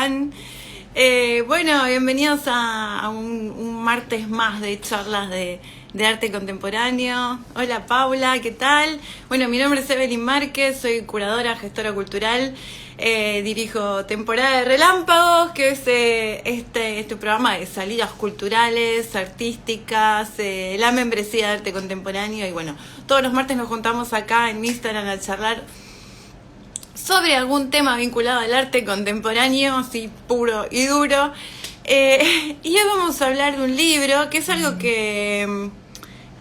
están? Bueno, bienvenidos a un martes más de charlas de arte contemporáneo. Hola Paula, ¿qué tal? Bueno, mi nombre es Evelyn Márquez, soy curadora, gestora cultural, dirijo Temporada de Relámpagos, que es este programa de salidas culturales, artísticas, la membresía de arte contemporáneo. Y bueno, todos los martes nos juntamos acá en Instagram a charlar sobre algún tema vinculado al arte contemporáneo, así puro y duro. Y hoy vamos a hablar de un libro, que es algo que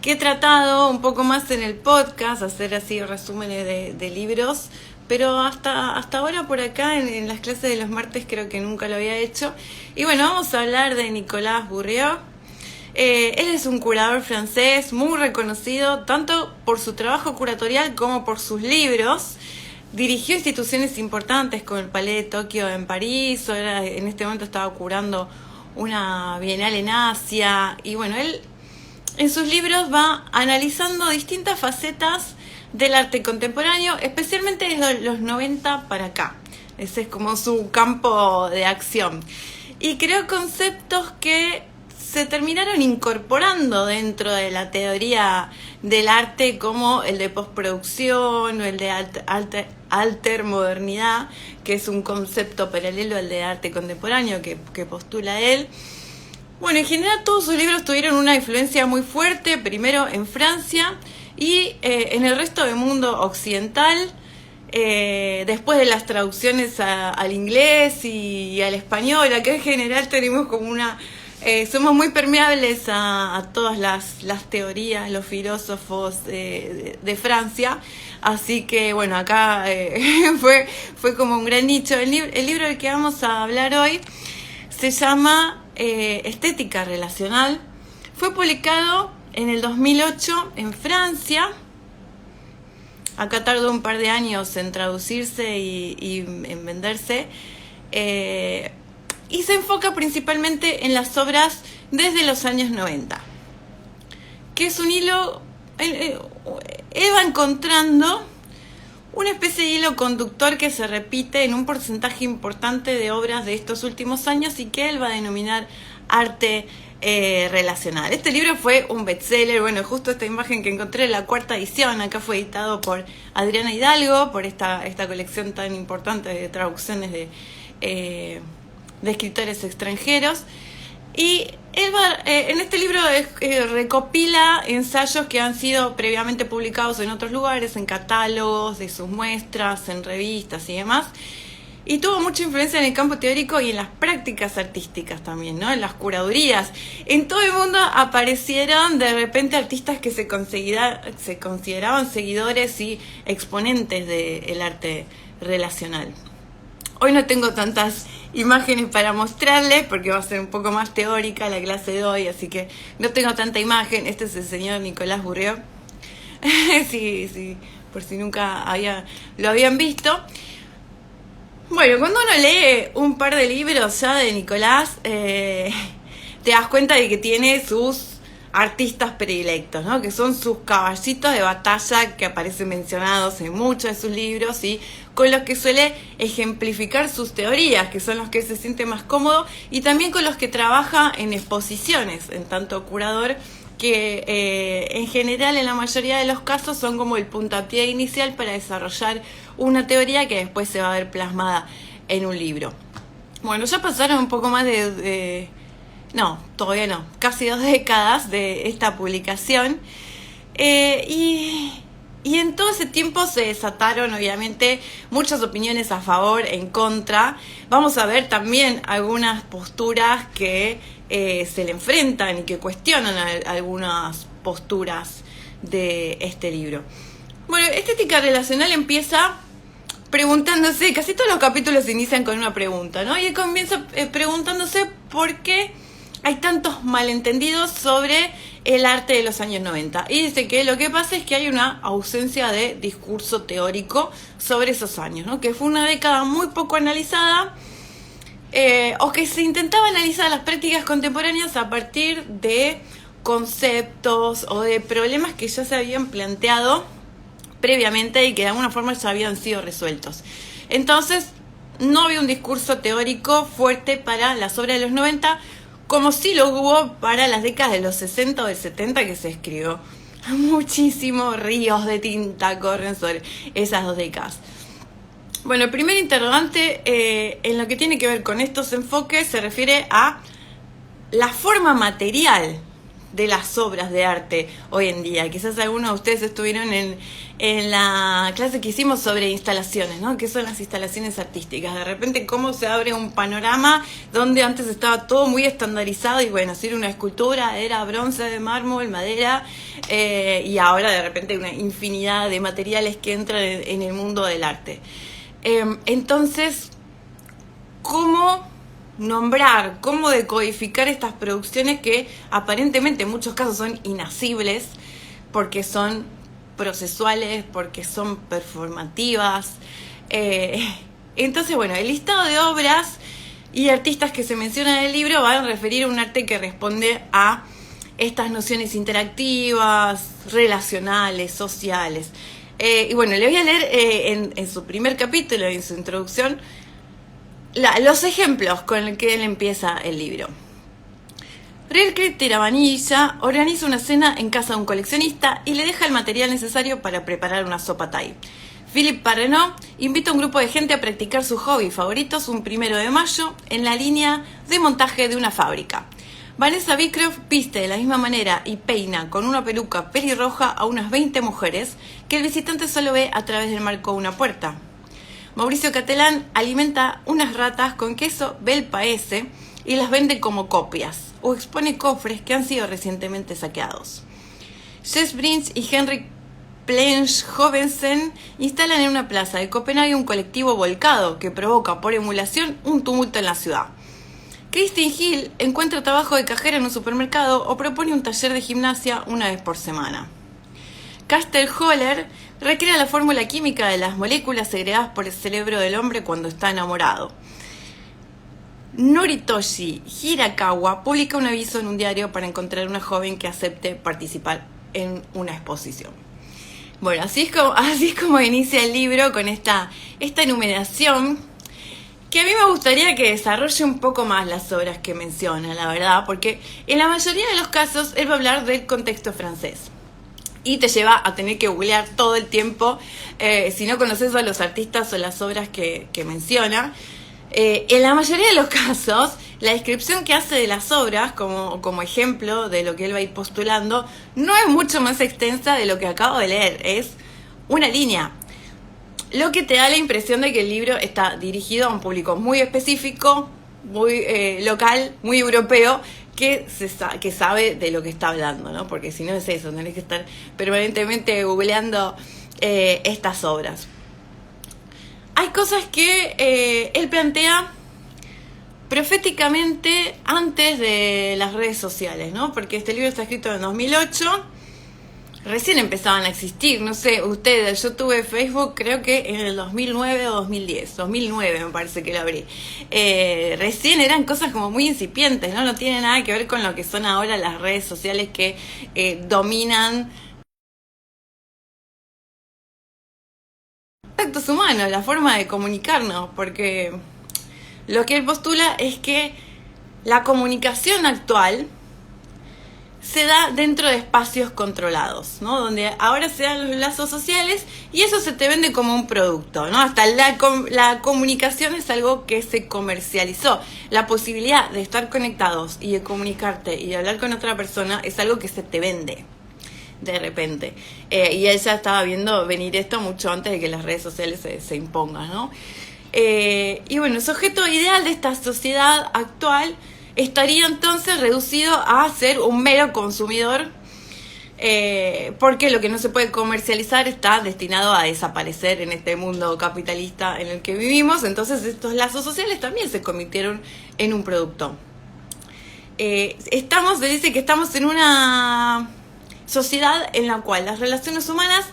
he tratado un poco más en el podcast, hacer así resúmenes de libros, pero hasta ahora por acá en las clases de los martes creo que nunca lo había hecho. Y bueno, vamos a hablar de Nicolas Bourriaud. Él es un curador francés muy reconocido, tanto por su trabajo curatorial como por sus libros. Dirigió instituciones importantes como el Palais de Tokio en París, en este momento estaba curando una bienal en Asia. Y bueno, él en sus libros va analizando distintas facetas del arte contemporáneo, especialmente desde los 90 para acá. Ese es como su campo de acción. Y creó conceptos que se terminaron incorporando dentro de la teoría del arte, como el de postproducción o el de altermodernidad, que es un concepto paralelo al de arte contemporáneo que postula él. Bueno, en general todos sus libros tuvieron una influencia muy fuerte, primero en Francia y en el resto del mundo occidental. Después de las traducciones al inglés y al español, acá en general tenemos como somos muy permeables a todas las teorías, los filósofos de Francia, así que bueno, acá fue como un gran nicho. El libro del que vamos a hablar hoy se llama Estética Relacional. Fue publicado en el 2008 en Francia. Acá tardó un par de años en traducirse y en venderse. Y se enfoca principalmente en las obras desde los años 90. Que es un hilo... Él va encontrando una especie de hilo conductor que se repite en un porcentaje importante de obras de estos últimos años y que él va a denominar arte relacional. Este libro fue un bestseller. Bueno, justo esta imagen que encontré, la 4ª edición, acá fue editado por Adriana Hidalgo, por esta colección tan importante de traducciones de escritores extranjeros. Y él en este libro recopila ensayos que han sido previamente publicados en otros lugares, en catálogos de sus muestras, en revistas y demás. Y tuvo mucha influencia en el campo teórico y en las prácticas artísticas también, ¿no? En las curadurías. En todo el mundo aparecieron de repente artistas que se consideraban seguidores y exponentes del arte relacional. Hoy no tengo tantas imágenes para mostrarles porque va a ser un poco más teórica la clase de hoy, así que no tengo tanta imagen. Este es el señor Nicolas Bourriaud. sí, por si nunca lo habían visto. Bueno, cuando uno lee un par de libros ya de Nicolás, te das cuenta de que tiene sus artistas predilectos, ¿no? Que son sus caballitos de batalla que aparecen mencionados en muchos de sus libros y con los que suele ejemplificar sus teorías, que son los que se siente más cómodo, y también con los que trabaja en exposiciones, en tanto curador, que en general, en la mayoría de los casos, son como el puntapié inicial para desarrollar una teoría que después se va a ver plasmada en un libro. Bueno, ya pasaron un poco más no, todavía no, casi 2 décadas de esta publicación. Y en todo ese tiempo se desataron, obviamente, muchas opiniones a favor, en contra. Vamos a ver también algunas posturas que se le enfrentan y que cuestionan algunas posturas de este libro. Bueno, Estética Relacional empieza preguntándose, casi todos los capítulos inician con una pregunta, ¿no? Y él comienza preguntándose por qué hay tantos malentendidos sobre el arte de los años 90. Y dice que lo que pasa es que hay una ausencia de discurso teórico sobre esos años, ¿no? Que fue una década muy poco analizada, o que se intentaba analizar las prácticas contemporáneas a partir de conceptos o de problemas que ya se habían planteado previamente y que de alguna forma ya habían sido resueltos. Entonces, no había un discurso teórico fuerte para las obras de los 90, como sí lo hubo para las décadas de los 60 o del 70, que se escribió muchísimos ríos de tinta corren sobre esas 2 décadas. Bueno, el primer interrogante en lo que tiene que ver con estos enfoques se refiere a la forma material de las obras de arte hoy en día. Quizás algunos de ustedes estuvieron en la clase que hicimos sobre instalaciones, ¿no? ¿Qué son las instalaciones artísticas? De repente cómo se abre un panorama donde antes estaba todo muy estandarizado y bueno, si era una escultura, era bronce, de mármol, madera, y ahora de repente hay una infinidad de materiales que entran en el mundo del arte. Entonces, ¿cómo nombrar, cómo decodificar estas producciones que aparentemente en muchos casos son inasibles porque son procesuales, porque son performativas? Entonces, bueno, el listado de obras y artistas que se mencionan en el libro van a referir a un arte que responde a estas nociones interactivas, relacionales, sociales. Y bueno, le voy a leer en su primer capítulo, en su introducción, los ejemplos con los que él empieza el libro. Rilke Tiravanija organiza una cena en casa de un coleccionista y le deja el material necesario para preparar una sopa thai. Philippe Parrenot invita a un grupo de gente a practicar sus hobbies favoritos un 1 de mayo en la línea de montaje de una fábrica. Vanessa Beecroft viste de la misma manera y peina con una peluca pelirroja a unas 20 mujeres que el visitante solo ve a través del marco de una puerta. Mauricio Catalán alimenta unas ratas con queso Bel Paese y las vende como copias o expone cofres que han sido recientemente saqueados. Jess Brins y Henrik Plensch-Jovensen instalan en una plaza de Copenhague un colectivo volcado que provoca por emulación un tumulto en la ciudad. Christine Hill encuentra trabajo de cajera en un supermercado o propone un taller de gimnasia una vez por semana. Caster Holler recrea la fórmula química de las moléculas segregadas por el cerebro del hombre cuando está enamorado. Noritoshi Hirakawa publica un aviso en un diario para encontrar una joven que acepte participar en una exposición. Bueno, así es como inicia el libro, con esta enumeración, que a mí me gustaría que desarrolle un poco más las obras que menciona, la verdad, porque en la mayoría de los casos él va a hablar del contexto francés. Y te lleva a tener que googlear todo el tiempo, si no conoces a los artistas o las obras que menciona. En la mayoría de los casos, la descripción que hace de las obras, como ejemplo de lo que él va a ir postulando, no es mucho más extensa de lo que acabo de leer, es una línea. Lo que te da la impresión de que el libro está dirigido a un público muy específico, muy local, muy europeo, que sabe de lo que está hablando, ¿no? Porque si no es eso, tenés que estar permanentemente googleando estas obras. Hay cosas que él plantea proféticamente antes de las redes sociales, ¿no? Porque este libro está escrito en 2008, recién empezaban a existir, no sé, ustedes, yo tuve Facebook creo que en el 2009 o 2010, 2009 me parece que lo abrí. Recién eran cosas como muy incipientes, ¿no? No tiene nada que ver con lo que son ahora las redes sociales que dominan contactos humanos, la forma de comunicarnos, porque lo que él postula es que la comunicación actual se da dentro de espacios controlados, ¿no? Donde ahora se dan los lazos sociales y eso se te vende como un producto, ¿no? Hasta la comunicación es algo que se comercializó. La posibilidad de estar conectados y de comunicarte y de hablar con otra persona es algo que se te vende de repente. Y él ya estaba viendo venir esto mucho antes de que las redes sociales se impongan, ¿no? Y bueno, el sujeto ideal de esta sociedad actual estaría entonces reducido a ser un mero consumidor, porque lo que no se puede comercializar está destinado a desaparecer en este mundo capitalista en el que vivimos. Entonces estos lazos sociales también se convirtieron en un producto. Se dice que estamos en una sociedad en la cual las relaciones humanas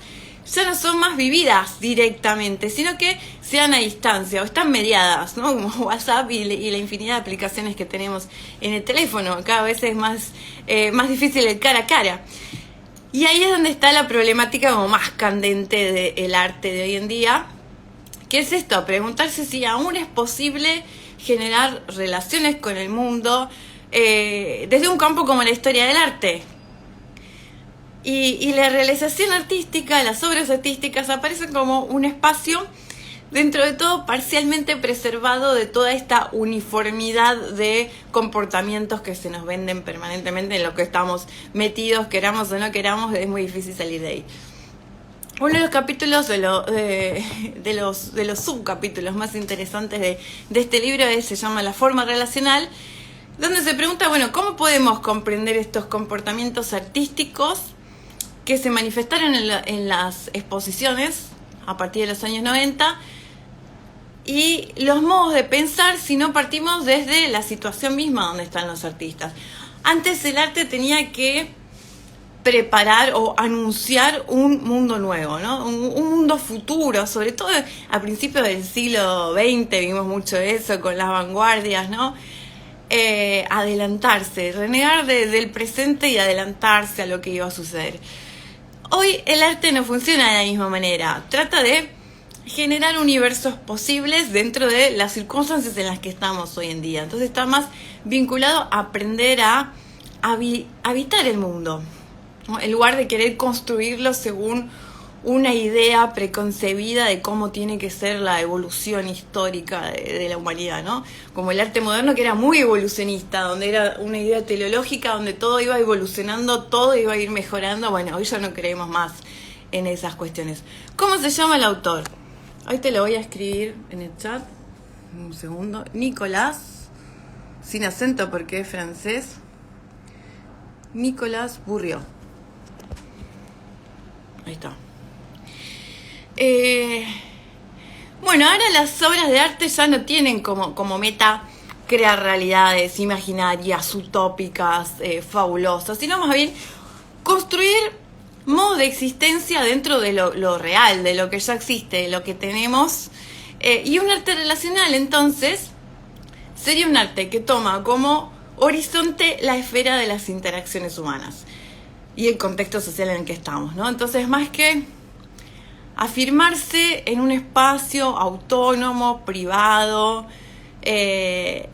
ya no son más vividas directamente, sino que se dan a distancia o están mediadas, ¿no? Como WhatsApp y la infinidad de aplicaciones que tenemos en el teléfono. Cada vez es más difícil el cara a cara. Y ahí es donde está la problemática como más candente del arte de hoy en día, ¿Qué es esto? Preguntarse si aún es posible generar relaciones con el mundo desde un campo como la historia del arte. Y la realización artística, las obras artísticas aparecen como un espacio, dentro de todo, parcialmente preservado de toda esta uniformidad de comportamientos que se nos venden permanentemente en lo que estamos metidos, queramos o no queramos, es muy difícil salir de ahí. Uno de los capítulos, de los subcapítulos más interesantes de este libro se llama La forma relacional, donde se pregunta, bueno, ¿cómo podemos comprender estos comportamientos artísticos que se manifestaron en las exposiciones a partir de los años 90 y los modos de pensar si no partimos desde la situación misma donde están los artistas? Antes el arte tenía que preparar o anunciar un mundo nuevo, ¿no? Un mundo futuro, sobre todo a principios del siglo XX vimos mucho eso con las vanguardias, ¿no? Adelantarse, renegar del presente y adelantarse a lo que iba a suceder. Hoy el arte no funciona de la misma manera, trata de generar universos posibles dentro de las circunstancias en las que estamos hoy en día. Entonces está más vinculado a aprender a habitar el mundo, ¿no? En lugar de querer construirlo según una idea preconcebida de cómo tiene que ser la evolución histórica de la humanidad, ¿no? Como el arte moderno, que era muy evolucionista, donde era una idea teleológica, donde todo iba evolucionando, todo iba a ir mejorando. Bueno, hoy ya no creemos más en esas cuestiones. ¿Cómo se llama el autor? Ahí te lo voy a escribir en el chat. Un segundo. Nicolas, sin acento porque es francés. Nicolas Bourriaud. Ahí está. Bueno, ahora las obras de arte ya no tienen como meta crear realidades imaginarias, utópicas, fabulosas, sino más bien construir modos de existencia dentro de lo real, de lo que ya existe, de lo que tenemos. Y un arte relacional, entonces, sería un arte que toma como horizonte la esfera de las interacciones humanas y el contexto social en el que estamos, ¿no? Entonces, más que afirmarse en un espacio autónomo, privado, que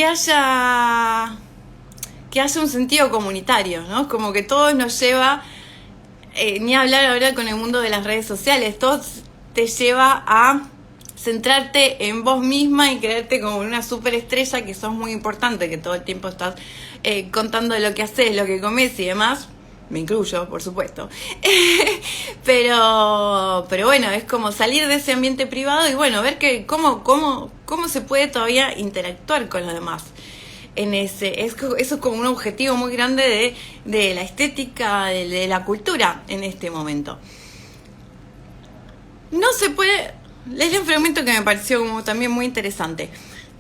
haya un sentido comunitario, ¿no? Como que todo nos lleva, ni hablar ahora con el mundo de las redes sociales, todo te lleva a centrarte en vos misma y creerte como una superestrella, que sos muy importante, que todo el tiempo estás contando lo que haces, lo que comes y demás. Me incluyo, por supuesto. pero bueno, es como salir de ese ambiente privado y bueno, ver que cómo se puede todavía interactuar con los demás. Eso es como un objetivo muy grande de la estética, de la cultura en este momento. No se puede, leí un fragmento que me pareció como también muy interesante.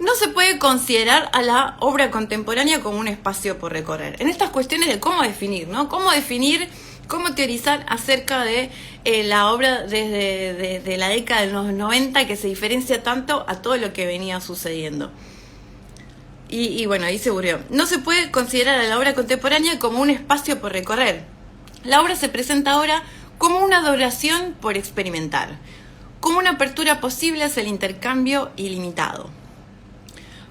No se puede considerar a la obra contemporánea como un espacio por recorrer. En estas cuestiones de cómo definir, ¿no? Cómo definir, cómo teorizar acerca de la obra desde la década de los 90, que se diferencia tanto a todo lo que venía sucediendo. Y bueno, ahí se Bourriaud. No se puede considerar a la obra contemporánea como un espacio por recorrer. La obra se presenta ahora como una adoración por experimentar, como una apertura posible hacia el intercambio ilimitado.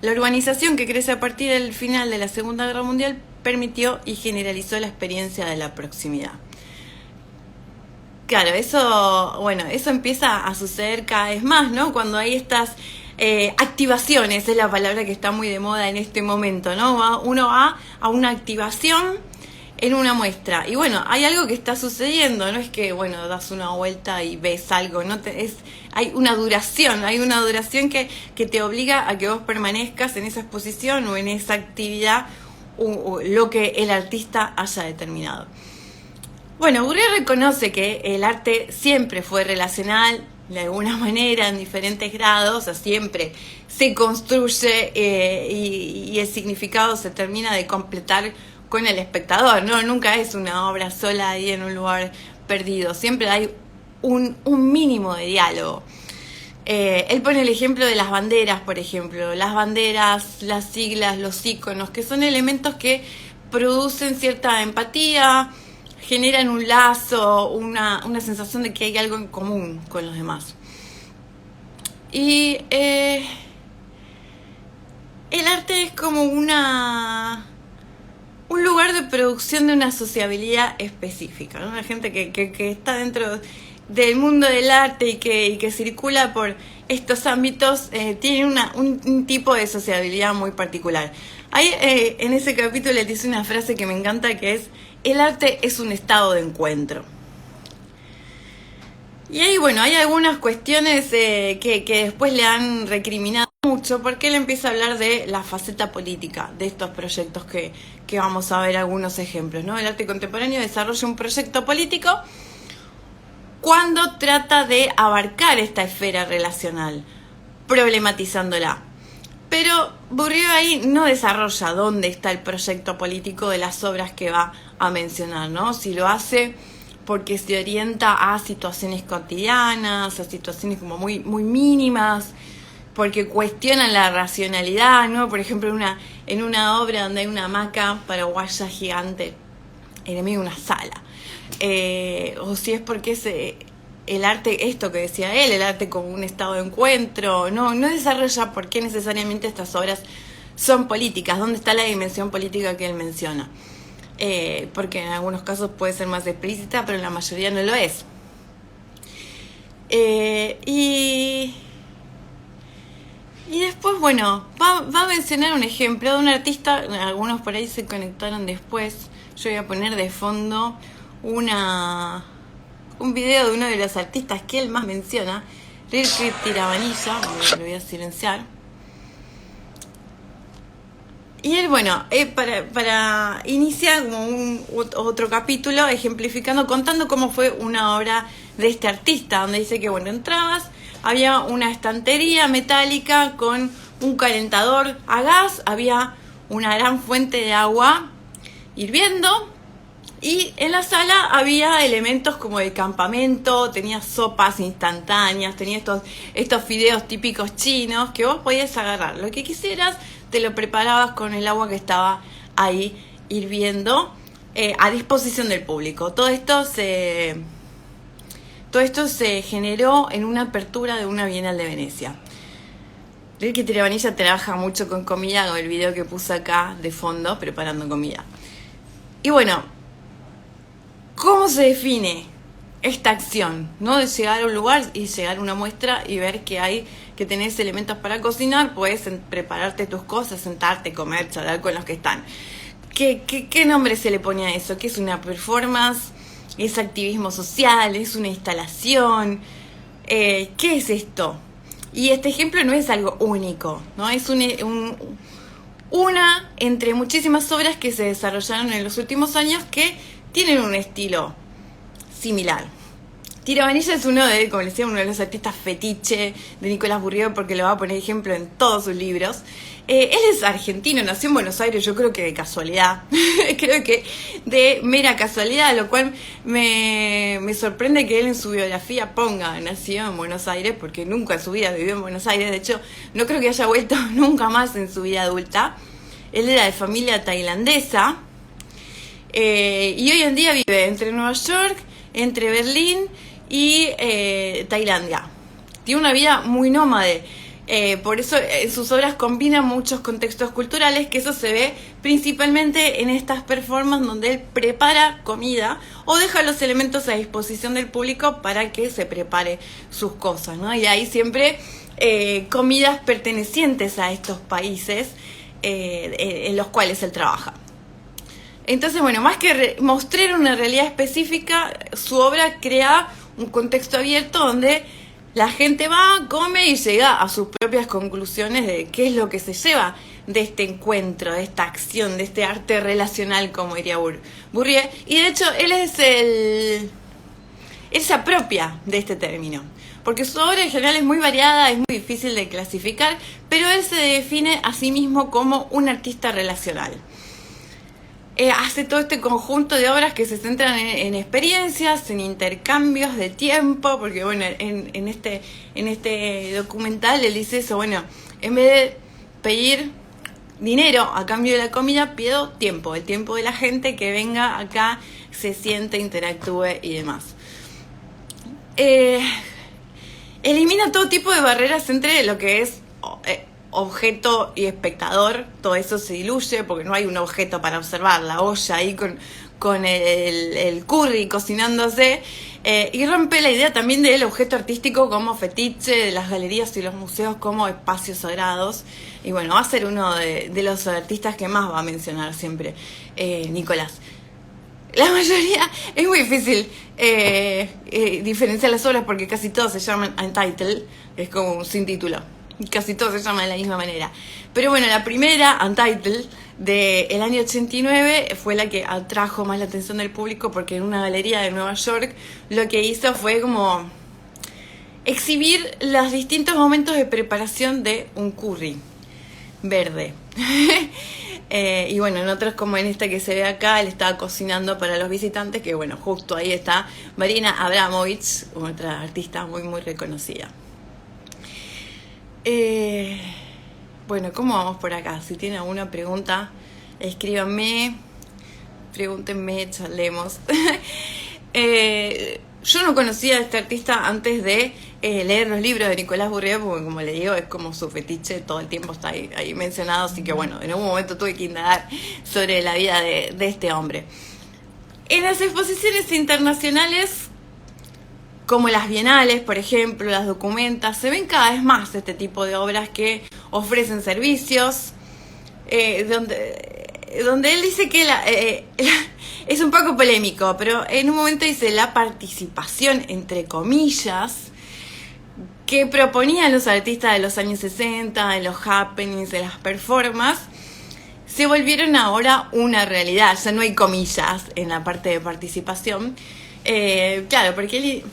La urbanización que crece a partir del final de la Segunda Guerra Mundial permitió y generalizó la experiencia de la proximidad. Claro, eso empieza a suceder cada vez más, ¿no? Cuando hay estas activaciones, es la palabra que está muy de moda en este momento, ¿no? Uno va a una activación en una muestra y bueno, hay algo que está sucediendo, no es que, bueno, das una vuelta y ves algo, hay una duración que te obliga a que vos permanezcas en esa exposición o en esa actividad o lo que el artista haya determinado. Bueno, Bourriaud reconoce que el arte siempre fue relacional, de alguna manera, en diferentes grados, o sea, siempre se construye y el significado se termina de completar con el espectador, ¿no? Nunca es una obra sola ahí en un lugar perdido, siempre hay un mínimo de diálogo. Él pone el ejemplo de las banderas, por ejemplo, las banderas, las siglas, los íconos, que son elementos que producen cierta empatía, generan un lazo, una sensación de que hay algo en común con los demás. Y el arte es como un lugar de producción de una sociabilidad específica, ¿no? La gente que está dentro del mundo del arte y que circula por estos ámbitos tiene un tipo de sociabilidad muy particular. Ahí en ese capítulo le dice una frase que me encanta, que es: el arte es un estado de encuentro. Y ahí, bueno, hay algunas cuestiones que después le han recriminado mucho, porque él empieza a hablar de la faceta política de estos proyectos que vamos a ver algunos ejemplos, ¿no? El arte contemporáneo desarrolla un proyecto político cuando trata de abarcar esta esfera relacional, problematizándola. Pero Bourdieu ahí no desarrolla dónde está el proyecto político de las obras que va a mencionar, ¿no? Si lo hace porque se orienta a situaciones cotidianas, a situaciones como muy, muy mínimas, porque cuestionan la racionalidad, ¿no? Por ejemplo, en una obra donde hay una hamaca paraguaya gigante en el medio de una sala. O si es porque es el arte, esto que decía él, el arte como un estado de encuentro, no desarrolla por qué necesariamente estas obras son políticas, dónde está la dimensión política que él menciona. Porque en algunos casos puede ser más explícita, pero en la mayoría no lo es. Y después, bueno, va a mencionar un ejemplo de un artista. Algunos por ahí se conectaron después. Yo voy a poner de fondo un video de uno de los artistas que él más menciona, Rilke Tiravanija. Lo voy a silenciar. Y él, bueno, para iniciar como otro capítulo, ejemplificando, contando cómo fue una obra de este artista, donde dice que, bueno, entrabas, había una estantería metálica con un calentador a gas, había una gran fuente de agua hirviendo, y en la sala había elementos como de campamento, tenía sopas instantáneas, tenía estos fideos típicos chinos que vos podías agarrar lo que quisieras, te lo preparabas con el agua que estaba ahí hirviendo a disposición del público. Todo esto se generó en una apertura de una Bienal de Venecia. Rilke Tiravanija trabaja mucho con comida, con el video que puse acá de fondo, preparando comida. Y bueno, ¿cómo se define esta acción, ¿no? De llegar a un lugar y llegar a una muestra y ver que tenés elementos para cocinar, puedes prepararte tus cosas, sentarte, comer, charlar con los que están. ¿Qué nombre se le pone a eso? ¿Qué es una performance? ¿Es activismo social? ¿Es una instalación? ¿Qué es esto? Y este ejemplo no es algo único, ¿no? Es una entre muchísimas obras que se desarrollaron en los últimos años que tienen un estilo similar. Tiravanija es uno de los artistas fetiche de Nicolás Bourdieu, porque lo va a poner ejemplo en todos sus libros. Él es argentino, nació en Buenos Aires, yo creo que de casualidad, creo que de mera casualidad, lo cual me sorprende que él en su biografía ponga nació en Buenos Aires, porque nunca en su vida vivió en Buenos Aires. De hecho, no creo que haya vuelto nunca más en su vida adulta. Él era de familia tailandesa y hoy en día vive entre Nueva York, entre Berlín y Tailandia. Tiene una vida muy nómade. Por eso sus obras combinan muchos contextos culturales, que eso se ve principalmente en estas performances donde él prepara comida o deja los elementos a disposición del público para que se prepare sus cosas, ¿no? Y hay siempre comidas pertenecientes a estos países en los cuales él trabaja. Entonces, bueno, más que mostrar una realidad específica, su obra crea un contexto abierto donde la gente va, come y llega a sus propias conclusiones de qué es lo que se lleva de este encuentro, de esta acción, de este arte relacional, como diría Bourdieu. Y de hecho, él se apropia de este término, porque su obra en general es muy variada, es muy difícil de clasificar, pero él se define a sí mismo como un artista relacional. Hace todo este conjunto de obras que se centran en experiencias, en intercambios de tiempo, porque bueno, en este documental él dice eso, bueno, en vez de pedir dinero a cambio de la comida, pido tiempo, el tiempo de la gente que venga acá, se siente, interactúe y demás. Elimina todo tipo de barreras entre lo que es objeto y espectador. Todo eso se diluye porque no hay un objeto para observar, la olla ahí con el curry cocinándose, y rompe la idea también del objeto artístico como fetiche, de las galerías y los museos como espacios sagrados. Y bueno, va a ser uno de los artistas que más va a mencionar siempre Nicolás. La mayoría, es muy difícil diferenciar las obras porque casi todos se llaman Untitled, es como un sin título, y casi todos se llaman de la misma manera. Pero bueno, la primera, Untitled, del año 89, fue la que atrajo más la atención del público porque en una galería de Nueva York lo que hizo fue como exhibir los distintos momentos de preparación de un curry verde. Y bueno, en otros como en esta que se ve acá, él estaba cocinando para los visitantes, que bueno, justo ahí está Marina Abramovich, otra artista muy muy reconocida. Bueno, ¿cómo vamos por acá? Si tienen alguna pregunta, escríbanme, pregúntenme, charlemos. Yo no conocía a este artista antes de leer los libros de Nicolás Bourrier, porque como le digo, es como su fetiche, todo el tiempo está ahí mencionado, así que bueno, en algún momento tuve que indagar sobre la vida de este hombre. En las exposiciones internacionales, como las bienales, por ejemplo, las documentas, se ven cada vez más este tipo de obras que ofrecen servicios, donde él dice que es un poco polémico, pero en un momento dice la participación, entre comillas, que proponían los artistas de los años 60, de los happenings, de las performances, se volvieron ahora una realidad. Ya no hay comillas en la parte de participación. Claro, porque él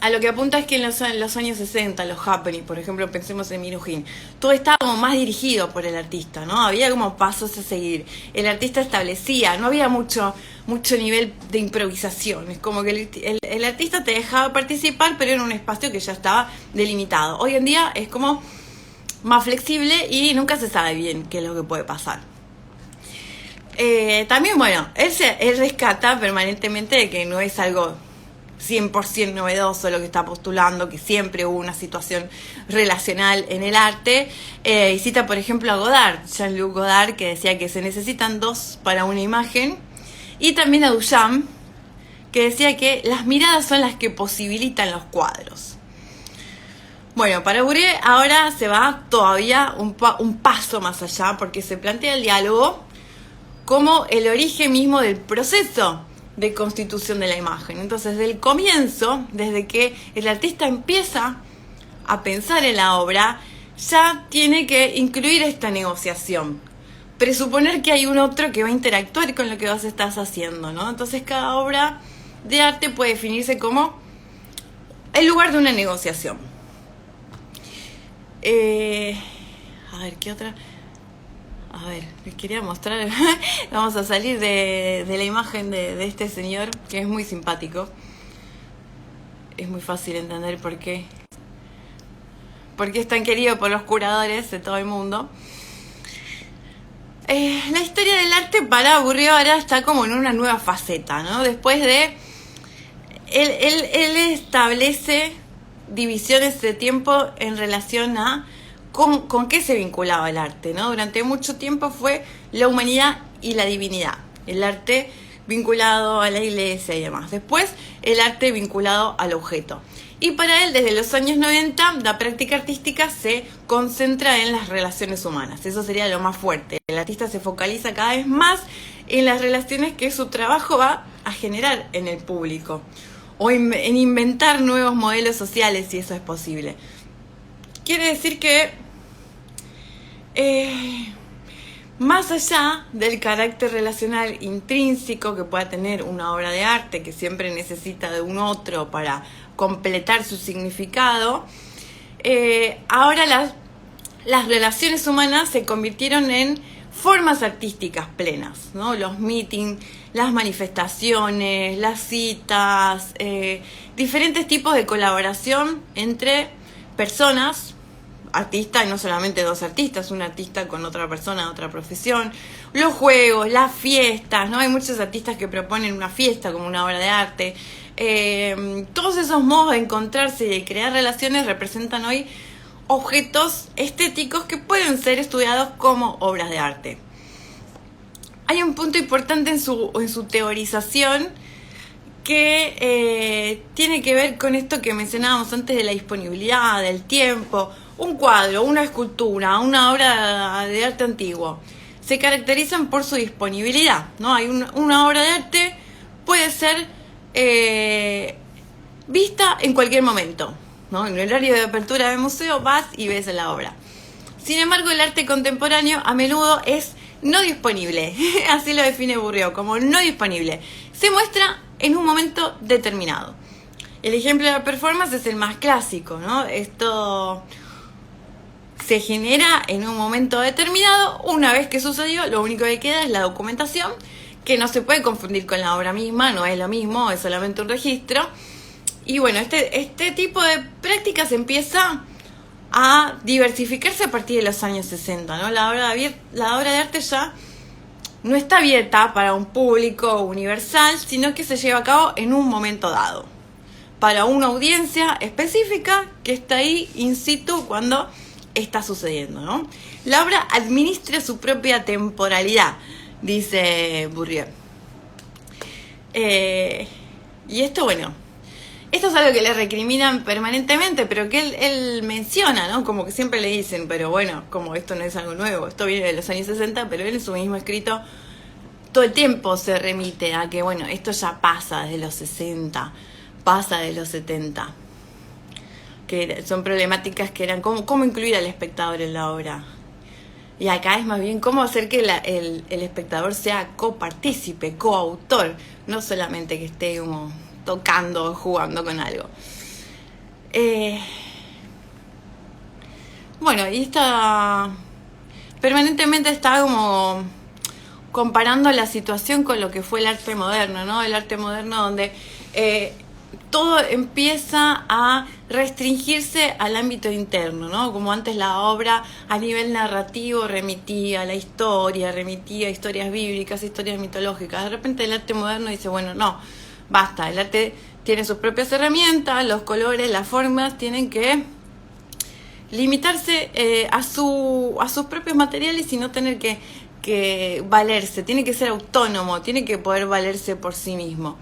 a lo que apunta es que en los años 60, los happenings, por ejemplo, pensemos en Minujín, todo estaba como más dirigido por el artista, ¿no? Había como pasos a seguir. El artista establecía, no había mucho nivel de improvisación. Es como que el artista te dejaba participar, pero en un espacio que ya estaba delimitado. Hoy en día es como más flexible y nunca se sabe bien qué es lo que puede pasar. También, bueno, él rescata permanentemente de que no es algo 100% novedoso lo que está postulando, que siempre hubo una situación relacional en el arte, y cita por ejemplo a Godard, Jean-Luc Godard, que decía que se necesitan dos para una imagen, y también a Duchamp, que decía que las miradas son las que posibilitan los cuadros. Bueno, para Bourrier ahora se va todavía un paso más allá, porque se plantea el diálogo como el origen mismo del proceso de constitución de la imagen. Entonces, desde el comienzo, desde que el artista empieza a pensar en la obra, ya tiene que incluir esta negociación, presuponer que hay un otro que va a interactuar con lo que vos estás haciendo, ¿no? Entonces, cada obra de arte puede definirse como el lugar de una negociación. A ver, ¿qué otra? A ver, les quería mostrar. Vamos a salir de la imagen de este señor, que es muy simpático. Es muy fácil entender por qué es tan querido por los curadores de todo el mundo. La historia del arte para Bourrier ahora está como en una nueva faceta, ¿no? Después de... Él establece divisiones de tiempo en relación a con qué se vinculaba el arte, ¿no? Durante mucho tiempo fue la humanidad y la divinidad. El arte vinculado a la iglesia y demás. Después, el arte vinculado al objeto. Y para él, desde los años 90, la práctica artística se concentra en las relaciones humanas. Eso sería lo más fuerte. El artista se focaliza cada vez más en las relaciones que su trabajo va a generar en el público. O en inventar nuevos modelos sociales, si eso es posible. Quiere decir que más allá del carácter relacional intrínseco que pueda tener una obra de arte, que siempre necesita de un otro para completar su significado, ahora las relaciones humanas se convirtieron en formas artísticas plenas, ¿no? Los meetings, las manifestaciones, las citas, diferentes tipos de colaboración entre personas, artista y no solamente dos artistas, un artista con otra persona, otra profesión, los juegos, las fiestas, ¿no? Hay muchos artistas que proponen una fiesta como una obra de arte. Todos esos modos de encontrarse y de crear relaciones representan hoy objetos estéticos que pueden ser estudiados como obras de arte. Hay un punto importante en su teorización que tiene que ver con esto que mencionábamos antes de la disponibilidad, del tiempo. Un cuadro, una escultura, una obra de arte antiguo se caracterizan por su disponibilidad, ¿no? Hay una obra de arte puede ser vista en cualquier momento, ¿no? En el horario de apertura del museo vas y ves la obra. Sin embargo, el arte contemporáneo a menudo es no disponible, así lo define Bourdieu, como no disponible. Se muestra en un momento determinado. El ejemplo de la performance es el más clásico, ¿no? Esto se genera en un momento determinado. Una vez que sucedió, lo único que queda es la documentación, que no se puede confundir con la obra misma, no es lo mismo, es solamente un registro. Y bueno, este tipo de prácticas empieza a diversificarse a partir de los años 60, ¿no? La obra de arte ya no está abierta para un público universal, sino que se lleva a cabo en un momento dado, para una audiencia específica que está ahí in situ cuando está sucediendo, ¿no? La obra administra su propia temporalidad, dice Bourdieu. Y esto, bueno, esto es algo que le recriminan permanentemente, pero que él menciona, ¿no? Como que siempre le dicen, pero bueno, como esto no es algo nuevo, esto viene de los años 60, pero él en su mismo escrito todo el tiempo se remite a que, bueno, esto ya pasa desde los 60, pasa de los 70, que son problemáticas que eran cómo incluir al espectador en la obra. Y acá es más bien cómo hacer que el espectador sea copartícipe, coautor, no solamente que esté como tocando o jugando con algo. Bueno, y permanentemente está como comparando la situación con lo que fue el arte moderno, ¿no? El arte moderno donde todo empieza a restringirse al ámbito interno, ¿no? Como antes la obra a nivel narrativo remitía a la historia, remitía a historias bíblicas, historias mitológicas. De repente el arte moderno dice, bueno, no, basta, el arte tiene sus propias herramientas, los colores, las formas tienen que limitarse a sus propios materiales y no tener que valerse, tiene que ser autónomo, tiene que poder valerse por sí mismo.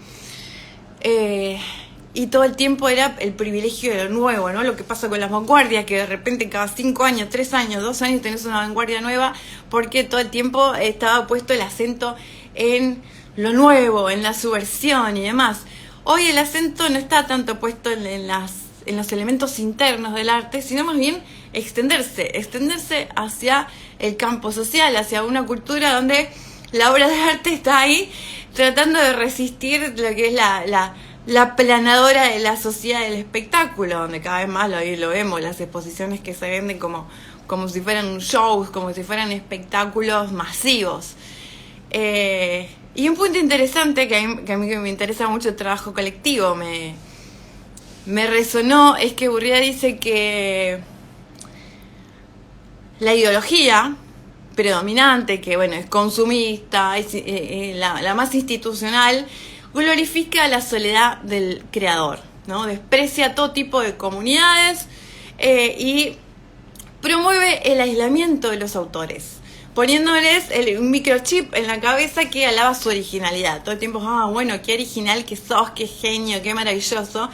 Y todo el tiempo era el privilegio de lo nuevo, ¿no? Lo que pasa con las vanguardias, que de repente cada 5 años, 3 años, 2 años tenés una vanguardia nueva, porque todo el tiempo estaba puesto el acento en lo nuevo, en la subversión y demás. Hoy el acento no está tanto puesto en los elementos internos del arte, sino más bien extenderse hacia el campo social, hacia una cultura donde la obra de arte está ahí tratando de resistir lo que es la planadora de la sociedad del espectáculo, donde cada vez más lo vemos, las exposiciones que se venden como si fueran shows, como si fueran espectáculos masivos. Y un punto interesante que a mí me interesa mucho el trabajo colectivo, me resonó, es que Bourdieu dice que la ideología predominante, que bueno, es consumista, es la más institucional, glorifica la soledad del creador, ¿no? Desprecia todo tipo de comunidades y promueve el aislamiento de los autores, poniéndoles un microchip en la cabeza que alaba su originalidad. Todo el tiempo, bueno, qué original que sos, qué genio, qué maravilloso.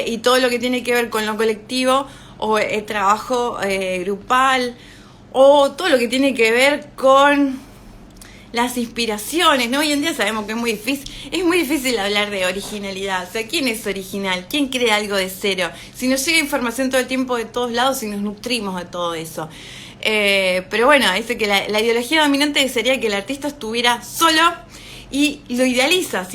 Y todo lo que tiene que ver con lo colectivo o el trabajo grupal o todo lo que tiene que ver con las inspiraciones, ¿no? Hoy en día sabemos que es muy difícil hablar de originalidad. O sea, ¿quién es original? ¿Quién crea algo de cero? Si nos llega información todo el tiempo de todos lados y nos nutrimos de todo eso. Pero bueno, dice que la ideología dominante sería que el artista estuviera solo y lo idealiza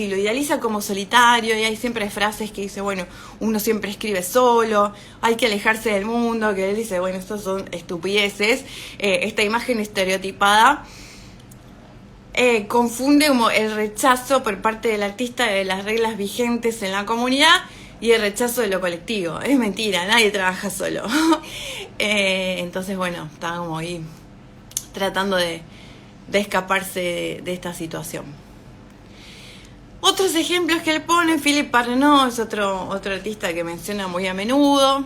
como solitario, y hay siempre frases que dice, bueno, uno siempre escribe solo, hay que alejarse del mundo, que él dice, bueno, estos son estupideces, esta imagen estereotipada confunde como el rechazo por parte del artista de las reglas vigentes en la comunidad y el rechazo de lo colectivo. Es mentira, nadie trabaja solo. Entonces, bueno, estaba como ahí tratando de escaparse de esta situación. Otros ejemplos que él pone, Philippe Parrenot es otro artista que menciona muy a menudo.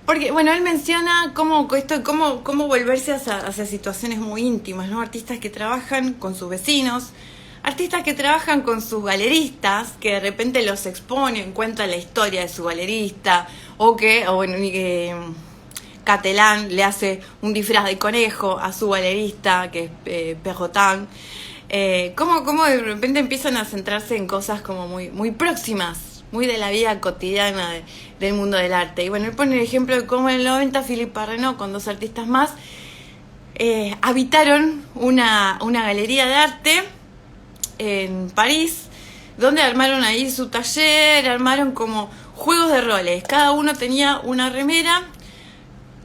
Porque, bueno, él menciona cómo volverse hacia situaciones muy íntimas, ¿no? Artistas que trabajan con sus vecinos, artistas que trabajan con sus galeristas, que de repente los exponen, cuentan la historia de su galerista, o Catelán le hace un disfraz de conejo a su galerista, que es Perrotin. Cómo de repente empiezan a centrarse en cosas como muy próximas, muy de la vida cotidiana del mundo del arte. Y bueno, él pone el ejemplo de cómo en el 90 Philippe Parrenot con 2 artistas más habitaron una galería de arte en París, donde armaron ahí su taller, armaron como juegos de roles. Cada uno tenía una remera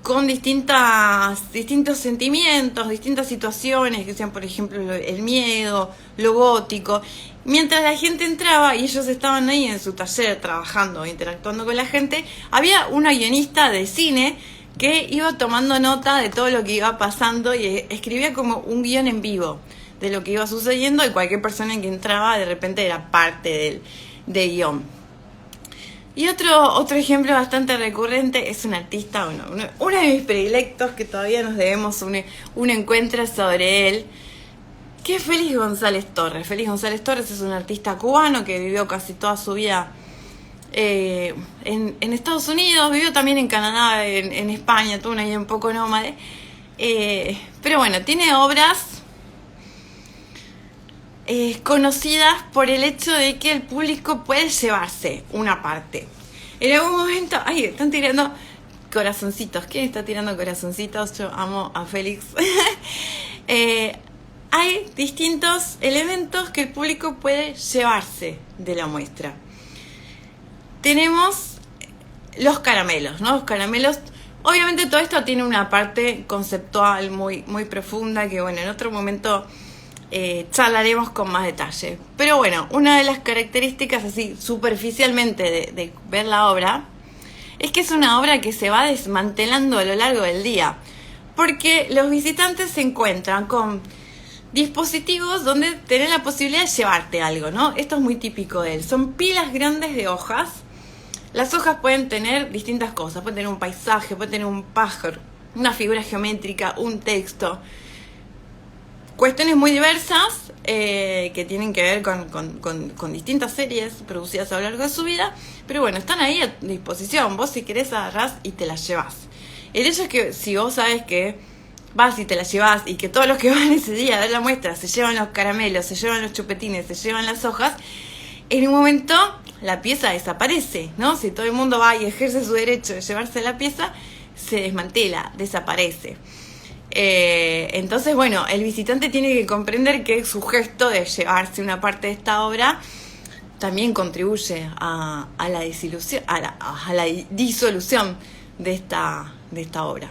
con distintos sentimientos, distintas situaciones, que sean, por ejemplo, el miedo, lo gótico. Mientras la gente entraba y ellos estaban ahí en su taller trabajando, interactuando con la gente, había una guionista de cine que iba tomando nota de todo lo que iba pasando y escribía como un guión en vivo de lo que iba sucediendo, y cualquier persona que entraba de repente era parte del guión. Y otro ejemplo bastante recurrente es un artista, uno de mis predilectos, que todavía nos debemos un encuentro sobre él, que es Félix González Torres. Félix González Torres es un artista cubano que vivió casi toda su vida en Estados Unidos, vivió también en Canadá, en España, tuvo una vida un poco nómade. Pero bueno, tiene obras conocidas por el hecho de que el público puede llevarse una parte. En algún momento, están tirando corazoncitos. ¿Quién está tirando corazoncitos? Yo amo a Félix. Hay distintos elementos que el público puede llevarse de la muestra. Tenemos los caramelos, ¿no? Los caramelos, obviamente todo esto tiene una parte conceptual muy profunda que, bueno, en otro momento charlaremos con más detalle. Pero bueno, una de las características así superficialmente de ver la obra es que es una obra que se va desmantelando a lo largo del día, porque los visitantes se encuentran con dispositivos donde tenés la posibilidad de llevarte algo, ¿no? Esto es muy típico de él. Son pilas grandes de hojas. Las hojas pueden tener distintas cosas. Pueden tener un paisaje, pueden tener un pájaro, una figura geométrica, un texto. Cuestiones muy diversas que tienen que ver con distintas series producidas a lo largo de su vida. Pero bueno, están ahí a disposición. Vos, si querés, agarrás y te las llevás. El hecho es que si vos sabés que vas y te las llevás, y que todos los que van ese día a ver la muestra se llevan los caramelos, se llevan los chupetines, se llevan las hojas, en un momento la pieza desaparece, ¿no? Si todo el mundo va y ejerce su derecho de llevarse la pieza, se desmantela, desaparece. Entonces, bueno, el visitante tiene que comprender que su gesto de llevarse una parte de esta obra también contribuye a la desilusión, a la disolución de esta obra.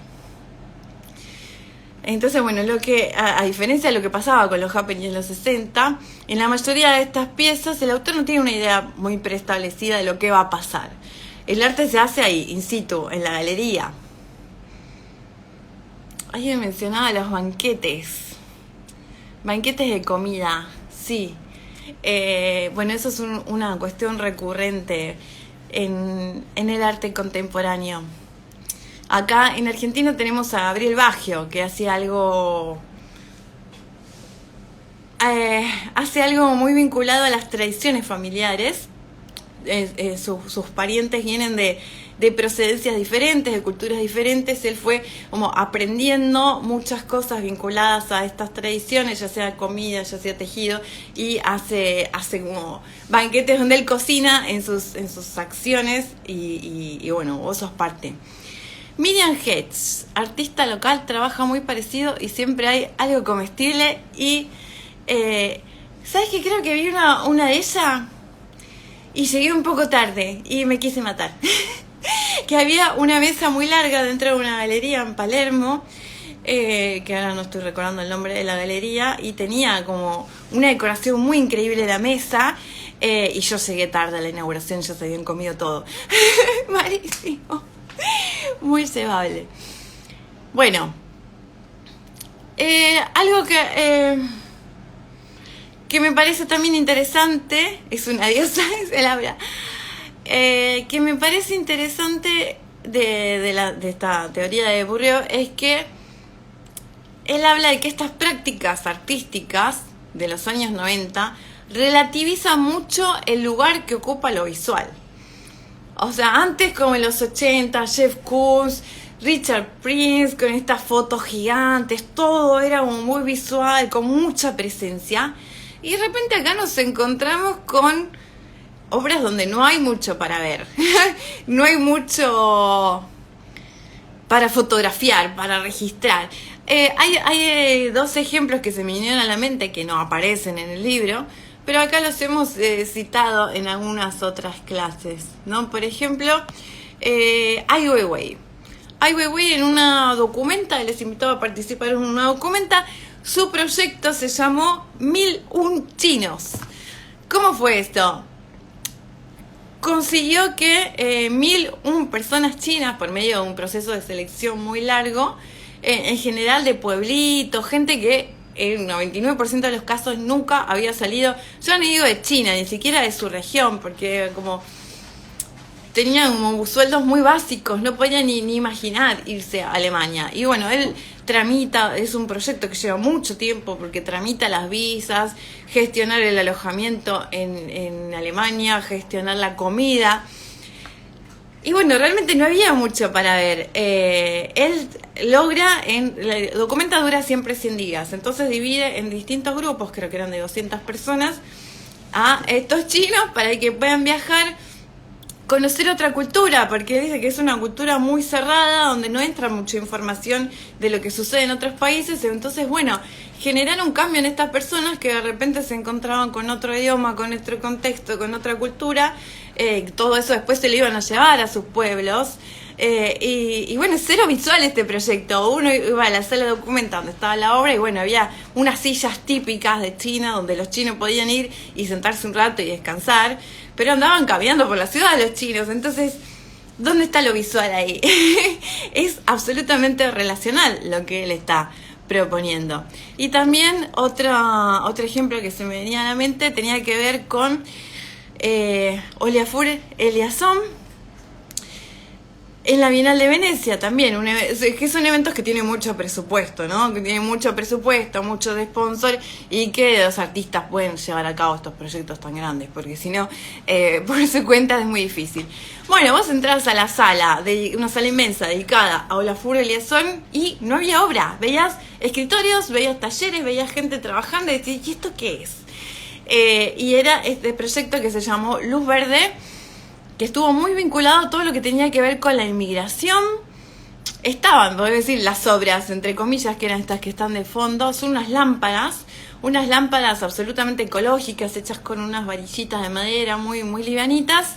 Entonces, bueno, lo que a diferencia de lo que pasaba con los happenings en los 60, en la mayoría de estas piezas el autor no tiene una idea muy preestablecida de lo que va a pasar. El arte se hace ahí, in situ, en la galería. Alguien mencionaba los banquetes de comida, sí. Bueno, eso es una cuestión recurrente en el arte contemporáneo. Acá en Argentina tenemos a Gabriel Baggio, que hace algo muy vinculado a las tradiciones familiares. Sus parientes vienen de procedencias diferentes, de culturas diferentes. Él fue como aprendiendo muchas cosas vinculadas a estas tradiciones, ya sea comida, ya sea tejido, y hace como banquetes donde él cocina en sus acciones y bueno, vos sos parte. Miriam Hetz, artista local, trabaja muy parecido y siempre hay algo comestible. Y ¿sabes qué? Creo que vi una de ellas y llegué un poco tarde y me quise matar. Que había una mesa muy larga dentro de una galería en Palermo, que ahora no estoy recordando el nombre de la galería, y tenía como una decoración muy increíble la mesa. Y yo llegué tarde a la inauguración, ya se habían comido todo. Malísimo. Muy llevable. Bueno, algo que me parece también interesante, es una diosa, es el habla, que me parece interesante de esta teoría de Bourdieu es que él habla de que estas prácticas artísticas de los años 90 relativizan mucho el lugar que ocupa lo visual. O sea, antes como en los 80, Jeff Koons, Richard Prince, con estas fotos gigantes, todo era muy visual, con mucha presencia. Y de repente acá nos encontramos con obras donde no hay mucho para ver. No hay mucho para fotografiar, para registrar. Hay dos ejemplos que se me vinieron a la mente que no aparecen en el libro, pero acá los hemos citado en algunas otras clases, ¿no? Por ejemplo, Ai Weiwei. Ai Weiwei en una documenta, les invitaba a participar en una documenta, su proyecto se llamó 1001 chinos. ¿Cómo fue esto? Consiguió que 1001 personas chinas, por medio de un proceso de selección muy largo, en general de pueblitos, gente que en 99% de los casos nunca había salido, yo no digo de China, ni siquiera de su región, porque como tenían como sueldos muy básicos, no podían ni imaginar irse a Alemania. Y bueno, él tramita, es un proyecto que lleva mucho tiempo porque tramita las visas, gestionar el alojamiento en Alemania, gestionar la comida. Y bueno, realmente no había mucho para ver. Él logra, la documenta dura siempre 100 días, entonces divide en distintos grupos, creo que eran de 200 personas, a estos chinos para que puedan viajar, conocer otra cultura, porque dice que es una cultura muy cerrada, donde no entra mucha información de lo que sucede en otros países. Entonces, bueno, generar un cambio en estas personas que de repente se encontraban con otro idioma, con otro contexto, con otra cultura, todo eso después se lo iban a llevar a sus pueblos. Y bueno, cero visual este proyecto. Uno iba a la sala de documenta donde estaba la obra y bueno, había unas sillas típicas de China donde los chinos podían ir y sentarse un rato y descansar, pero andaban caminando por la ciudad los chinos. Entonces, ¿dónde está lo visual ahí? Es absolutamente relacional lo que él está proponiendo. Y también otro ejemplo que se me venía a la mente tenía que ver con Olafur Eliasson en la Bienal de Venecia también, que son eventos que tienen mucho presupuesto, ¿no? Que tienen mucho presupuesto, mucho de sponsor y que los artistas pueden llevar a cabo estos proyectos tan grandes, porque si no, por su cuenta es muy difícil. Bueno, vos entrás a la sala, una sala inmensa dedicada a Olafur Eliasson y no había obra. Veías escritorios, veías talleres, veías gente trabajando y decías, ¿y esto qué es? Y era este proyecto que se llamó Luz Verde, que estuvo muy vinculado a todo lo que tenía que ver con la inmigración. Estaban, voy a decir, las obras, entre comillas, que eran estas que están de fondo, son unas lámparas absolutamente ecológicas, hechas con unas varillitas de madera muy, muy livianitas,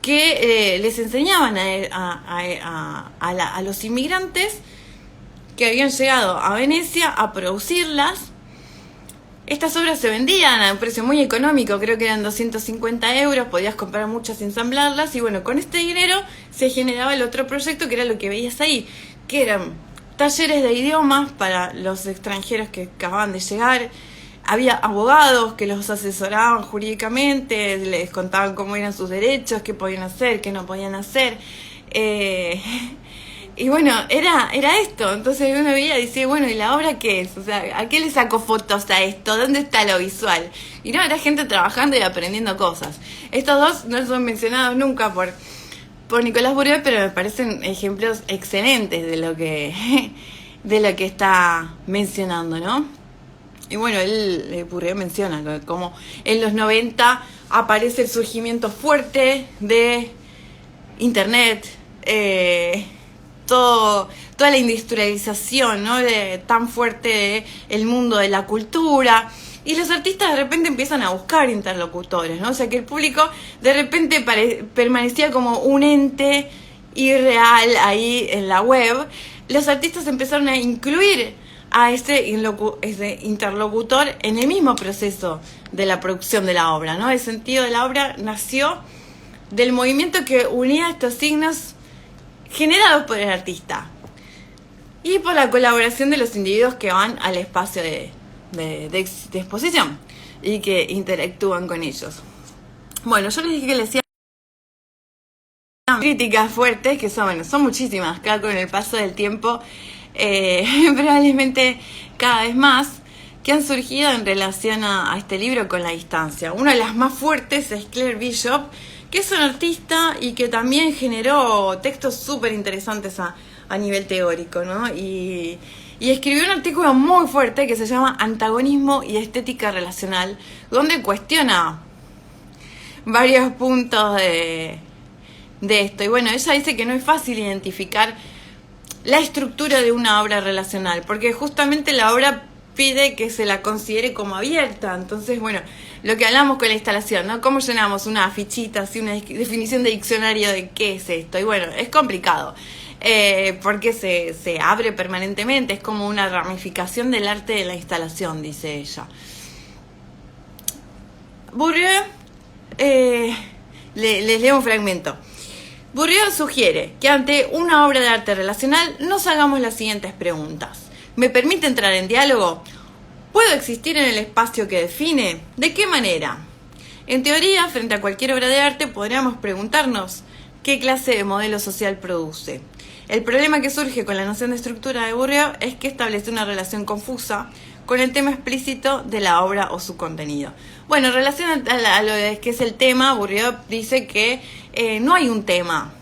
que les enseñaban a los inmigrantes que habían llegado a Venecia a producirlas. Estas obras se vendían a un precio muy económico, creo que eran 250 euros, podías comprar muchas y ensamblarlas, y bueno, con este dinero se generaba el otro proyecto que era lo que veías ahí, que eran talleres de idiomas para los extranjeros que acababan de llegar. Había abogados que los asesoraban jurídicamente, les contaban cómo eran sus derechos, qué podían hacer, qué no podían hacer. Y bueno, era esto. Entonces uno veía y decía, bueno, ¿y la obra qué es? O sea, ¿a qué le saco fotos a esto? ¿Dónde está lo visual? Y no, era gente trabajando y aprendiendo cosas. Estos dos no son mencionados nunca por Nicolás Bourdieu, pero me parecen ejemplos excelentes de lo que está mencionando, ¿no? Y bueno, Bourdieu menciona como en los 90 aparece el surgimiento fuerte de Internet, toda la industrialización, ¿no? Tan fuerte del mundo de la cultura, y los artistas de repente empiezan a buscar interlocutores, ¿no? O sea que el público de repente permanecía como un ente irreal ahí en la web. Los artistas empezaron a incluir a ese interlocutor en el mismo proceso de la producción de la obra, ¿no? El sentido de la obra nació del movimiento que unía estos signos generados por el artista y por la colaboración de los individuos que van al espacio de exposición y que interactúan con ellos. Bueno, yo les dije que les hacía críticas fuertes, que son muchísimas, acá con el paso del tiempo, probablemente cada vez más, que han surgido en relación a este libro con la distancia. Una de las más fuertes es Claire Bishop, que es un artista y que también generó textos súper interesantes a nivel teórico, ¿no? Y escribió un artículo muy fuerte que se llama Antagonismo y Estética Relacional, donde cuestiona varios puntos de esto. Y bueno, ella dice que no es fácil identificar la estructura de una obra relacional, porque justamente la obra pide que se la considere como abierta. Entonces, bueno, lo que hablamos con la instalación, ¿no? ¿Cómo llenamos una fichita, así una definición de diccionario de qué es esto? Y bueno, es complicado, porque se abre permanentemente, es como una ramificación del arte de la instalación, dice ella. Bourdieu, les leo un fragmento. Bourdieu sugiere que ante una obra de arte relacional nos hagamos las siguientes preguntas. ¿Me permite entrar en diálogo? ¿Puedo existir en el espacio que define? ¿De qué manera? En teoría, frente a cualquier obra de arte, podríamos preguntarnos qué clase de modelo social produce. El problema que surge con la noción de estructura de Bourdieu es que establece una relación confusa con el tema explícito de la obra o su contenido. Bueno, en relación a lo que es el tema, Bourdieu dice que no hay un tema,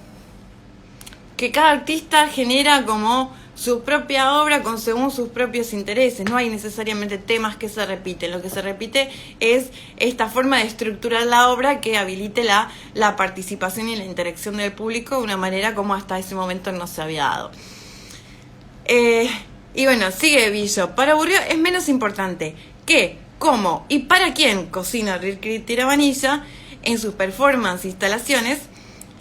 que cada artista genera como su propia obra según sus propios intereses. No hay necesariamente temas que se repiten. Lo que se repite es esta forma de estructurar la obra que habilite la participación y la interacción del público de una manera como hasta ese momento no se había dado. Y bueno, sigue Bishop. Para Bourdieu es menos importante qué, cómo y para quién cocina Rirkrit Tiravanija en sus performances e instalaciones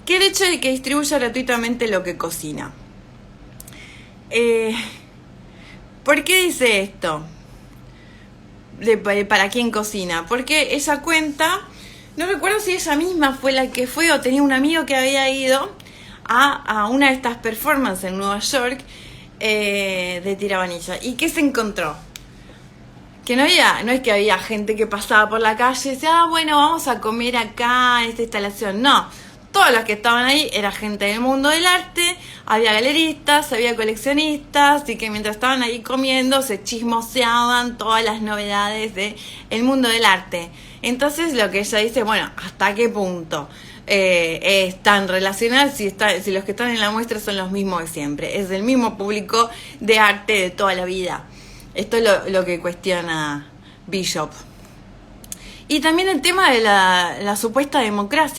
que el hecho de que distribuya gratuitamente lo que cocina. ¿Por qué dice esto? ¿Para quién cocina? Porque ella cuenta, no recuerdo si ella misma fue la que fue o tenía un amigo que había ido a una de estas performances en Nueva York de Tiravanija. ¿Y qué se encontró? Que no es que había gente que pasaba por la calle y decía, bueno, vamos a comer acá en esta instalación. No, todos los que estaban ahí era gente del mundo del arte, había galeristas, había coleccionistas, y que mientras estaban ahí comiendo se chismoseaban todas las novedades del mundo del arte. Entonces lo que ella dice, bueno, ¿hasta qué punto están relacionados si los que están en la muestra son los mismos de siempre? Es el mismo público de arte de toda la vida. Esto es lo que cuestiona Bishop. Y también el tema de la supuesta democracia.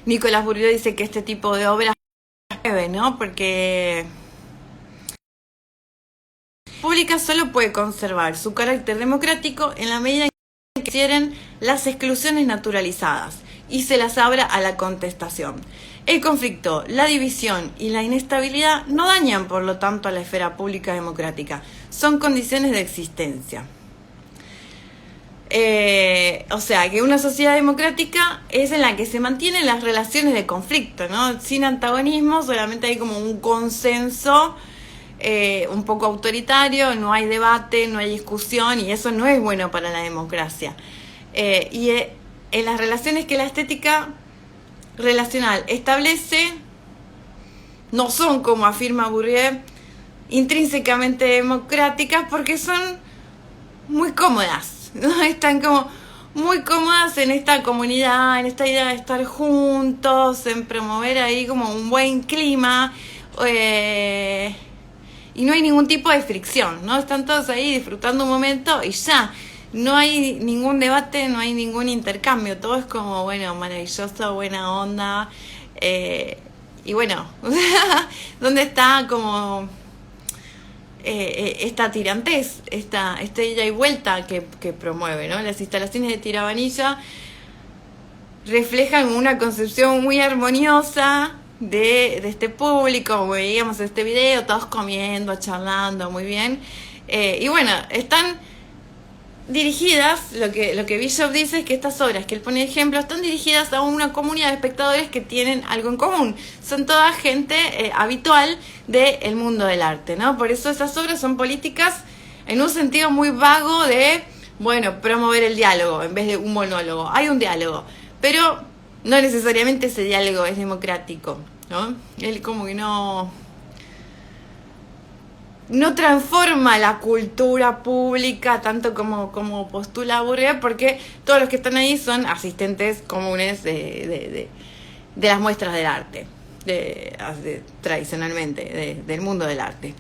Nicolás Bourdieu dice que este tipo de obras debe, ¿no? Porque pública solo puede conservar su carácter democrático en la medida en que quieren las exclusiones naturalizadas y se las abra a la contestación. El conflicto, la división y la inestabilidad no dañan, por lo tanto, a la esfera pública democrática. Son condiciones de existencia. O sea, que una sociedad democrática es en la que se mantienen las relaciones de conflicto, ¿no? Sin antagonismo, solamente hay como un consenso un poco autoritario, no hay debate, no hay discusión, y eso no es bueno para la democracia. En las relaciones que la estética relacional establece, no son, como afirma Bourdieu, intrínsecamente democráticas porque son muy cómodas, ¿no? Están como muy cómodas en esta comunidad, en esta idea de estar juntos, en promover ahí como un buen clima, y no hay ningún tipo de fricción, ¿no? Están todos ahí disfrutando un momento y ya. No hay ningún debate, no hay ningún intercambio, todo es como, bueno, maravilloso, buena onda, y bueno, ¿dónde está como esta tirantez, esta ida y vuelta que promueve, ¿no? Las instalaciones de Tiravanija reflejan una concepción muy armoniosa de este público, como veíamos en este video, todos comiendo, charlando, muy bien. Y bueno, están dirigidas, lo que Bishop dice es que estas obras que él pone de ejemplo están dirigidas a una comunidad de espectadores que tienen algo en común. Son toda gente habitual del mundo del arte, ¿no? Por eso esas obras son políticas en un sentido muy vago de, bueno, promover el diálogo en vez de un monólogo. Hay un diálogo, pero no necesariamente ese diálogo es democrático, ¿no? Él como que no transforma la cultura pública tanto como postula Bourdieu, porque todos los que están ahí son asistentes comunes de las muestras del arte, tradicionalmente, del mundo del arte.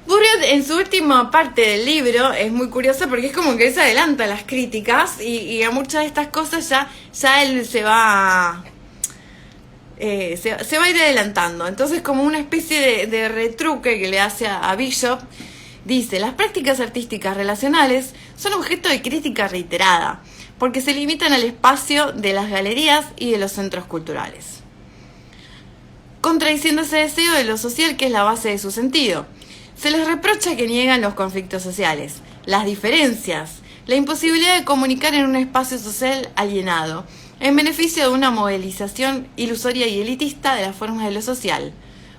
Bourdieu en su última parte del libro es muy curiosa porque es como que él se adelanta a las críticas y a muchas de estas cosas ya él se va a ir adelantando. Entonces, como una especie de retruque que le hace a Bishop, dice: las prácticas artísticas relacionales son objeto de crítica reiterada, porque se limitan al espacio de las galerías y de los centros culturales, contradiciendo ese deseo de lo social que es la base de su sentido. Se les reprocha que niegan los conflictos sociales, las diferencias, la imposibilidad de comunicar en un espacio social alienado, en beneficio de una modelización ilusoria y elitista de las formas de lo social,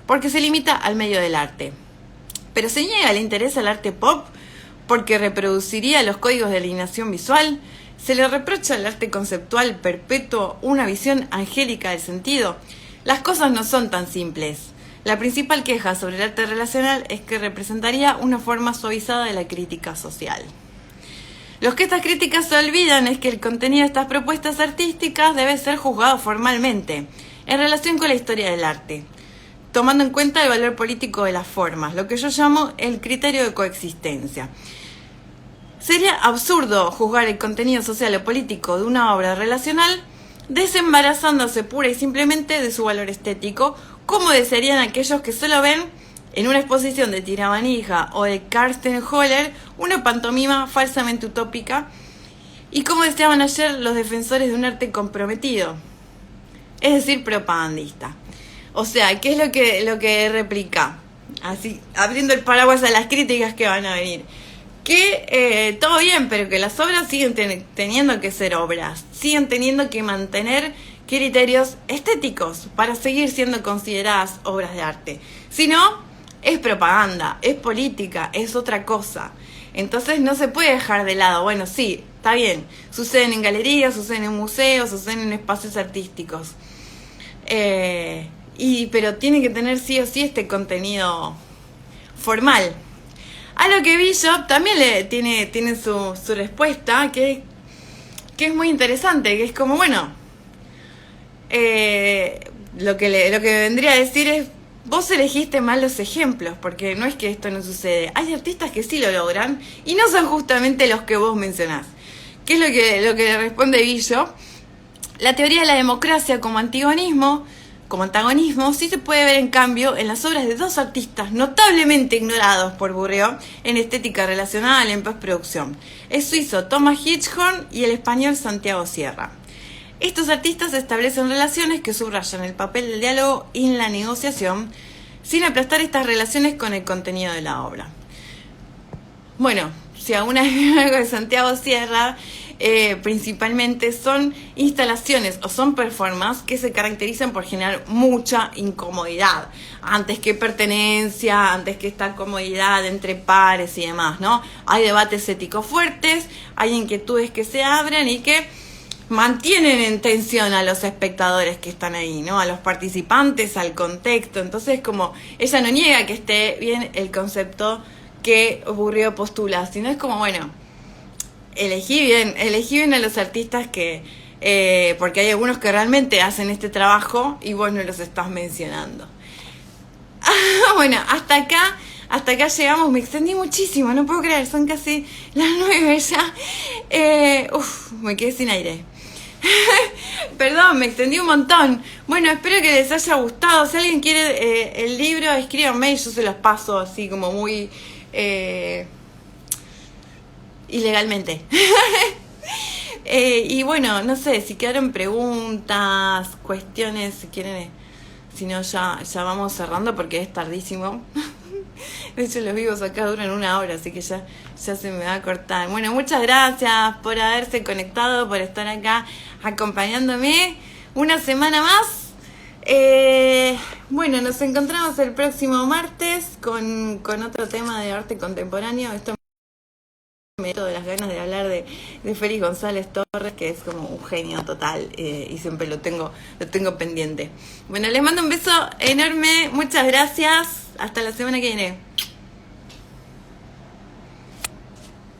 porque se limita al medio del arte. Pero se niega el interés al arte pop porque reproduciría los códigos de alineación visual. Se le reprocha al arte conceptual perpetuo una visión angélica del sentido. Las cosas no son tan simples. La principal queja sobre el arte relacional es que representaría una forma suavizada de la crítica social. Los que estas críticas se olvidan es que el contenido de estas propuestas artísticas debe ser juzgado formalmente, en relación con la historia del arte, tomando en cuenta el valor político de las formas, lo que yo llamo el criterio de coexistencia. Sería absurdo juzgar el contenido social o político de una obra relacional desembarazándose pura y simplemente de su valor estético, como desearían aquellos que solo ven en una exposición de Tiramanija o de Carsten Höller una pantomima falsamente utópica, y como deseaban ayer los defensores de un arte comprometido, es decir, propagandista. O sea, ¿qué es lo que replica? Así, abriendo el paraguas a las críticas que van a venir. Que todo bien, pero que las obras siguen teniendo que ser obras, siguen teniendo que mantener criterios estéticos para seguir siendo consideradas obras de arte. Si no, es propaganda, es política, es otra cosa. Entonces no se puede dejar de lado. Bueno, sí, está bien, suceden en galerías, suceden en museos, suceden en espacios artísticos. Pero tiene que tener sí o sí este contenido formal. A lo que Bishop también tiene su respuesta, que es muy interesante, que es como, bueno, lo que vendría a decir es: vos elegiste mal los ejemplos, porque no es que esto no sucede. Hay artistas que sí lo logran y no son justamente los que vos mencionás. ¿Qué es lo que le responde Bishop? La teoría de la democracia como antagonismo sí se puede ver en cambio en las obras de dos artistas notablemente ignorados por Bourdieu en estética relacional en postproducción: el suizo Thomas Hirschhorn y el español Santiago Sierra. Estos artistas establecen relaciones que subrayan el papel del diálogo y la negociación, sin aplastar estas relaciones con el contenido de la obra. Bueno, si alguna vez vieron algo de Santiago Sierra, principalmente son instalaciones o son performances que se caracterizan por generar mucha incomodidad, antes que pertenencia, antes que esta comodidad entre pares y demás, ¿no? Hay debates éticos fuertes, hay inquietudes que se abren y que mantienen en tensión a los espectadores que están ahí, ¿no? A los participantes, al contexto. Entonces, como ella no niega que esté bien el concepto que Bourdieu postula, sino es como, bueno, elegí bien a los artistas que porque hay algunos que realmente hacen este trabajo y vos no los estás mencionando. Bueno, hasta acá llegamos. Me extendí muchísimo, no puedo creer, son casi las 9 ya. Me quedé sin aire. Perdón, me extendí un montón. Bueno, espero que les haya gustado. Si alguien quiere el libro, escríbanme y yo se los paso así como muy ilegalmente. Y bueno, no sé, si quedaron preguntas, cuestiones, si si no ya vamos cerrando porque es tardísimo. De hecho, los vivos acá duran 1 hora, así que ya se me va a cortar. Bueno, muchas gracias por haberse conectado, por estar acá acompañándome una semana más. Bueno, nos encontramos el próximo martes con otro tema de arte contemporáneo. Esto me dio las ganas de hablar de Félix González Torres, que es como un genio total, y siempre lo tengo pendiente. Bueno, les mando un beso enorme, muchas gracias, hasta la semana que viene.